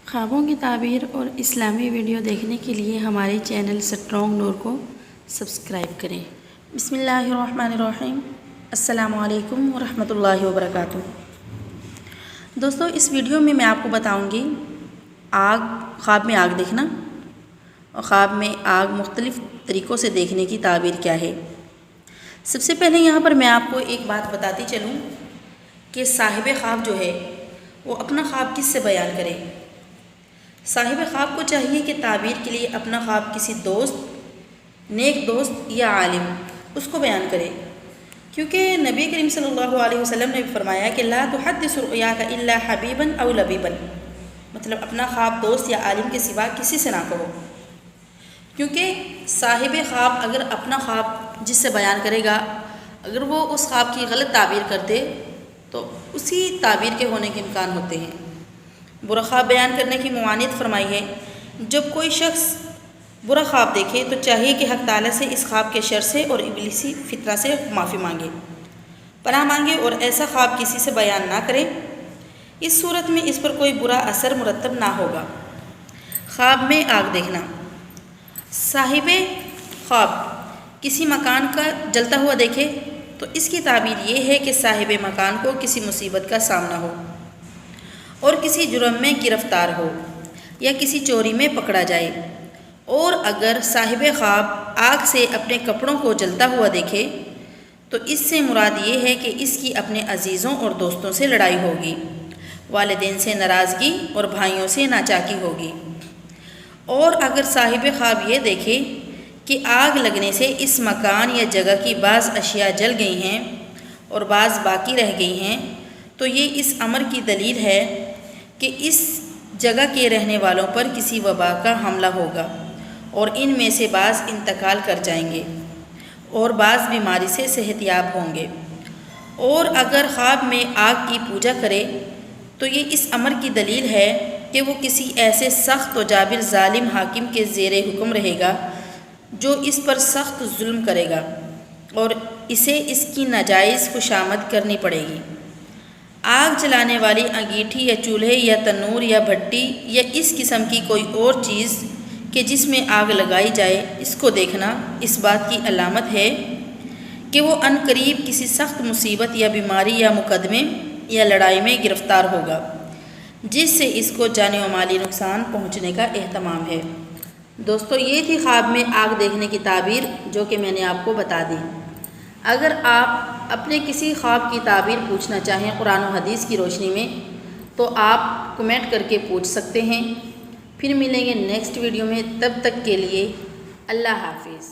ख्वाबों की ताबीर और इस्लामी वीडियो देखने के लिए हमारे चैनल स्ट्रॉन्ग नूर को सब्सक्राइब करें। बिस्मिल्लाहिर्रहमानिर्रहीम। अस्सलामु अलैकुम वरहमतुल्लाहि वबरकातुहू। दोस्तों, इस वीडियो में मैं आपको बताऊंगी ख्वाब में आग देखना और ख्वाब में आग मुख्तलिफ़ तरीक़ों से देखने की ताबीर क्या है। सबसे पहले यहाँ पर मैं आपको एक बात बताती चलूँ कि साहिब ख्वाब जो है वो अपना ख्वाब किस से बयान करे। साहिब ख्वाब को चाहिए कि ताबीर के लिए अपना ख्वाब किसी दोस्त, नेक दोस्त या आलिम उसको बयान करे, क्योंकि नबी करीम सल्लल्लाहु अलैहि वसल्लम ने फरमाया कि ला तुहद्दिस रुयाका इल्ला हबीबन औ लबीबन, मतलब अपना ख्वाब दोस्त या आलिम के सिवा किसी से ना कहो, क्योंकि साहिब ख्वाब अगर अपना ख्वाब जिससे बयान करेगा, अगर वो उस ख्वाब की गलत ताबीर कर दे तो उसी ताबीर के होने के इम्कान होते हैं। बुरा ख्वाब बयान करने की मवानियत फरमाई है। जब कोई शख्स बुरा ख्वाब देखे तो चाहिए कि हक़ ताला से इस ख्वाब के शर से और इब्लीसी फितना से माफ़ी मांगे, पनाह मांगे और ऐसा ख्वाब किसी से बयान ना करे। इस सूरत में इस पर कोई बुरा असर मुरतब ना होगा। ख्वाब में आग देखना। साहिब ख्वाब किसी मकान का जलता हुआ देखे तो इसकी ताबीर ये है कि साहिब मकान को किसी मुसीबत का सामना हो और किसी जुर्म में गिरफ़्तार हो या किसी चोरी में पकड़ा जाए। और अगर साहिब ख्वाब आग से अपने कपड़ों को जलता हुआ देखे तो इससे मुराद ये है कि इसकी अपने अजीज़ों और दोस्तों से लड़ाई होगी, वालिदैन से नाराज़गी और भाइयों से नाचाकी होगी। और अगर साहिब ख्वाब ये देखे कि आग लगने से इस मकान या जगह की बाज़ अशिया जल गई हैं और बाज़ बाकी रह गई हैं, तो ये इस अमर की दलील है कि इस जगह के रहने वालों पर किसी वबा का हमला होगा और इनमें से बाज़ इंतकाल कर जाएंगे और बाज़ बीमारी से सेहतयाब होंगे। और अगर ख्वाब में आग की पूजा करे तो ये इस अमर की दलील है कि वो किसी ऐसे सख्त व जाबिर ज़ालिम हाकिम के ज़ेरे हुक्म रहेगा जो इस पर सख्त जुल्म करेगा और इसे इसकी नाजायज़ खुशामद करनी पड़ेगी। आग जलाने वाली अंगीठी या चूल्हे या तनूर या भट्टी या इस किस्म की कोई और चीज़ कि जिसमें आग लगाई जाए, इसको देखना इस बात की अलामत है कि वो अनकरीब किसी सख्त मुसीबत या बीमारी या मुकदमे या लड़ाई में गिरफ़्तार होगा, जिससे इसको जानी व माली नुकसान पहुँचने का एहतमाम है। दोस्तों, ये थी ख्वाब में आग देखने की ताबीर जो कि मैंने आपको बता दी। अगर आप अपने किसी ख्वाब की ताबीर पूछना चाहें कुरान और हदीस की रोशनी में तो आप कमेंट करके पूछ सकते हैं। फिर मिलेंगे नेक्स्ट वीडियो में, तब तक के लिए अल्लाह हाफिज़।